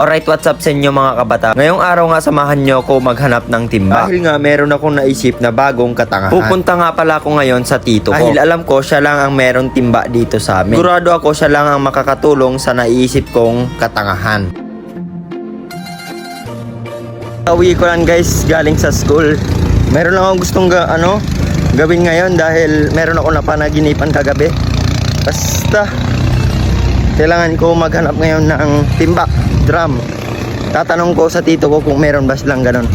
Alright, what's up sa inyo mga kabata? Ngayong araw nga samahan nyo ako maghanap ng timba. Dahil nga meron akong naisip na bagong katangahan. Pupunta nga pala ako ngayon sa tito ko. Dahil alam ko siya lang ang meron timba dito sa amin. Sigurado ako siya lang ang makakatulong sa naiisip kong katangahan. Uwi ko lang guys, galing sa school. Meron lang akong gustong gawin ngayon dahil meron ako napanaginipan kagabi. Basta kailangan ko maghanap ngayon ng timba, drum. Tatanong ko sa tito ko kung meron ba silang ganun.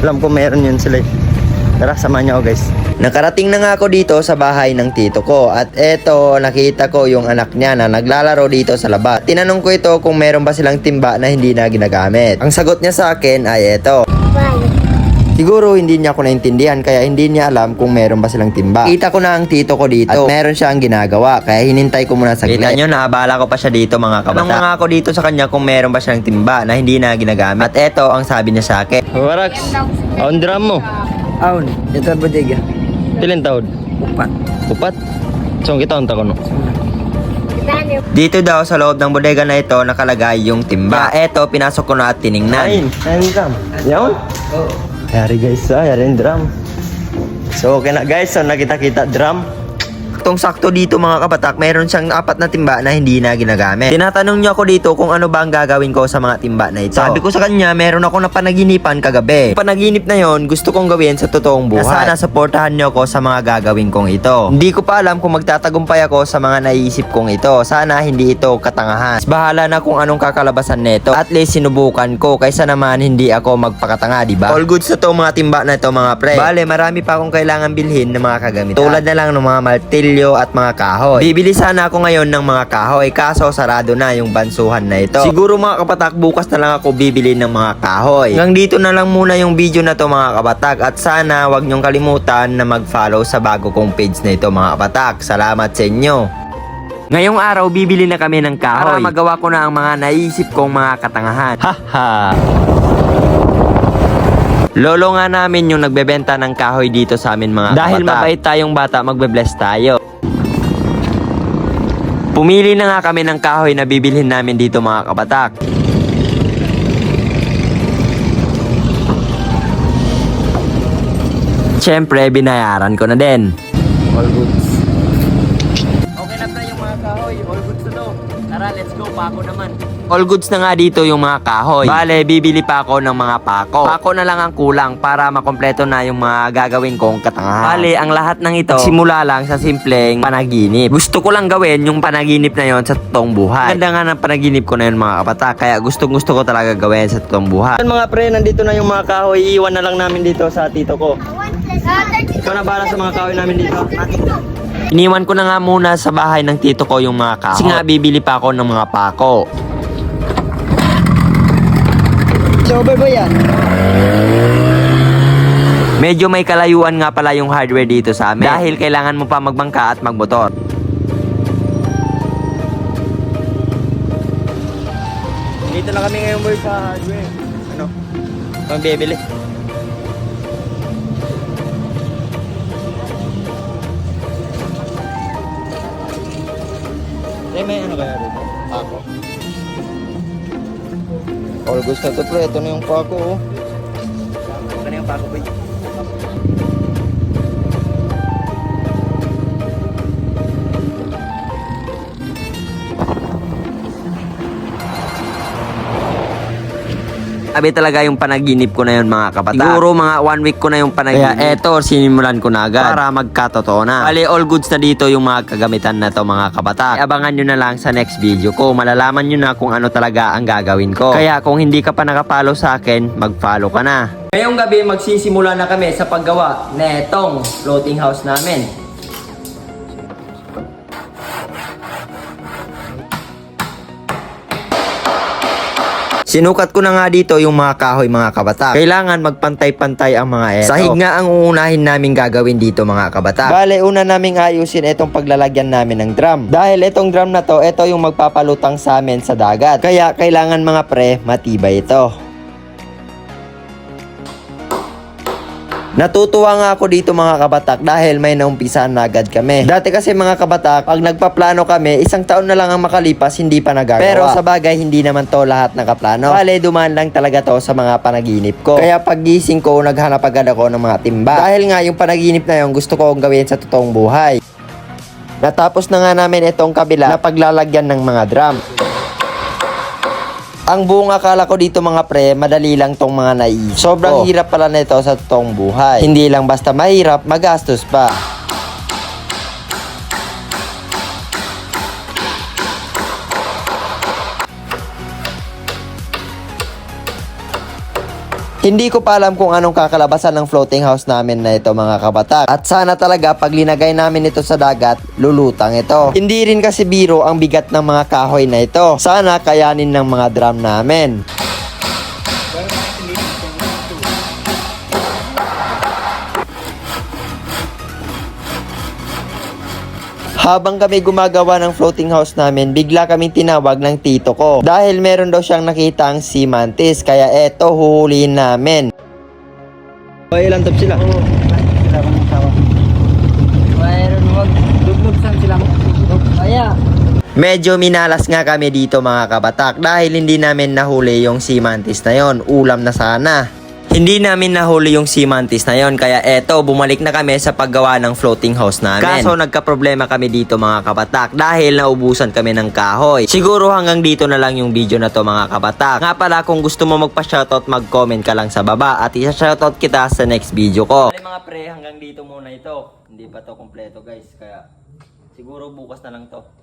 Alam ko meron yun sila. Tara, samahan niyo ako guys. Nakarating na nga ako dito sa bahay ng tito ko. At eto, nakita ko yung anak niya na naglalaro dito sa labas. Tinanong ko ito kung meron ba silang timba na hindi na ginagamit. Ang sagot niya sa akin ay eto. Siguro hindi niya ako naintindihan kaya hindi niya alam kung meron ba silang timba. Kita ko na ang tito ko dito at meron siyang ginagawa kaya hinintay ko muna saglit. Kita nyo, naabala ko pa siya dito mga kabata. Tanong nga ako dito sa kanya kung meron ba siyang timba na hindi na ginagamit. At eto ang sabi niya sa akin. Warax, on drum mo. Aun, ito bodega. Ilan taon? Upat. Upat? So kita on taon no? Dito daw sa loob ng bodega na ito nakalagay yung timba. Eto, pinasok ko na at tiningnan. Ayun drum. Yawn? Oo. Yari guys, yari yung drum. So okay na guys, so nakita-kita drum. Sakto dito mga kabatak, meron siyang 4 na timba na hindi na ginagamit. Tinatanong niya ako dito kung ano ba ang gagawin ko sa mga timba na ito. Sabi ko sa kanya, meron ako na panaginipan kagabi. Yung panaginip na yon, gusto kong gawin sa totoong buhay. Na sana supportahan niyo ako sa mga gagawin kong ito. Hindi ko pa alam kung magtatagumpay ako sa mga naiisip kong ito. Sana hindi ito katangahan. Bahala na kung anong kakalabasan nito. At least sinubukan ko kaysa naman hindi ako magpakatanga, di ba? All goods na to mga timba na ito mga pre. Bale, marami pa akong kailangan bilhin ng mga kagamitan. Tulad na lang ng mga martilyo at mga kahoy. Bibili sana ako ngayon ng mga kahoy kaso sarado na yung bansuhan na ito. Siguro mga kabatak, bukas na lang ako bibili ng mga kahoy. Hanggang dito na lang muna yung video na to mga kabatak at sana wag nyong kalimutan na mag-follow sa bago kong page na ito mga kabatak. Salamat sa inyo. Ngayong araw bibili na kami ng kahoy para magawa ko na ang mga naisip kong mga katangahan. Haha. Lolo nga namin yung nagbebenta ng kahoy dito sa amin mga dahil kabatak. Mabait tayong bata, magbe-bless tayo. Pumili na nga kami ng kahoy na bibilhin namin dito mga kabatak. Siyempre, binayaran ko na din. All goods. Okay na pre yung mga kahoy. All goods na to. Tara, let's go. Pako naman. All goods na nga dito yung mga kahoy. Bale, bibili pa ako ng mga pako. Pako na lang ang kulang para makompleto na yung mga gagawin kong katangahan. Bale, ang lahat ng ito, simula lang sa simpleng panaginip. Gusto ko lang gawin yung panaginip na yon sa totoong buhay. Ganda nga ng panaginip ko na yun mga kapata. Kaya gusto ko talaga gawin sa totoong buhay. Mga pre, nandito na yung mga kahoy. Iiwan na lang namin dito sa tito ko. Ikaw na bahala sa mga kahoy namin dito. Iniwan ko na nga muna sa bahay ng tito ko yung mga kahoy. Kasi nga bibili pa ako ng mga pako. Sober ba yan? Medyo may kalayuan nga pala yung hardware dito sa amin. Dahil kailangan mo pa magbangka at magmotor. Dito na kami ngayon boy sa hardware. Ano? Pambibili. May ano kaya dito? Pako. All goods na to pre, ito na yung pako oh. Ito na yung pako boy. Sabi talaga yung panaginip ko na yun mga kapatid. Siguro mga 1 week ko na yung panaginip. Kaya eto, sinimulan ko na agad para magkatotoo na. Bali, all goods na dito yung mga kagamitan na to mga kapatid. Abangan nyo na lang sa next video ko. Malalaman nyo na kung ano talaga ang gagawin ko. Kaya kung hindi ka pa nakapollow sa akin, mag-follow ka na. Ngayong gabi, magsisimula na kami sa paggawa na etong floating house namin. Sinukat ko na nga dito yung mga kahoy mga kabatak. Kailangan magpantay-pantay ang mga eto. Sahig nga ang uunahin namin gagawin dito mga kabatak. Bale, una naming ayusin itong paglalagyan namin ng drum. Dahil itong drum na to, ito yung magpapalutang sa amin sa dagat. Kaya kailangan mga pre, matibay ito. Natutuwa nga ako dito mga kabatak dahil may naumpisahan na agad kami. Dati kasi mga kabatak, pag nagpaplano kami, isang taon na lang ang makalipas, hindi pa nagagawa. Pero sa bagay, hindi naman to lahat nakaplano. Bale, dumaan lang talaga to sa mga panaginip ko. Kaya pag gising ko, naghanap agad ako ng mga timba. Dahil nga yung panaginip na yun, gusto kong gawin sa totoong buhay. Natapos na nga namin itong kabila na paglalagyan ng mga drum. Ang buong akala ko dito mga pre, madali lang tong mga naiisip. Sobrang hirap pala nito sa totoong buhay. Hindi lang basta mahirap, magastos pa. Hindi ko pa alam kung anong kakalabasan ng floating house namin na ito mga kabatak. At sana talaga pag linagay namin ito sa dagat, lulutang ito. Hindi rin kasi biro ang bigat ng mga kahoy na ito. Sana kayanin ng mga drum namin. Habang kami gumagawa ng floating house namin, bigla kaming tinawag ng tito ko. Dahil meron daw siyang nakita ang sea mantis, kaya eto huhulihin namin. Ilan top sila? Oo. Sila kong asawa. Mayroon wag. Dublog saan sila mo? Kaya. Medyo minalas nga kami dito mga kabatak dahil hindi namin nahuli yung sea mantis na yon. Ulam na sana. Hindi namin nahuli yung sea mantis na yon, kaya eto, bumalik na kami sa paggawa ng floating house namin. Kaso nagka-problema kami dito mga kabatak dahil naubusan kami ng kahoy. Siguro hanggang dito na lang yung video na to mga kabatak. Nga pala, kung gusto mo magpa-shoutout, mag-comment ka lang sa baba at isa-shoutout kita sa next video ko. Mga pre, hanggang dito muna ito. Hindi pa to kompleto guys, kaya siguro bukas na lang to.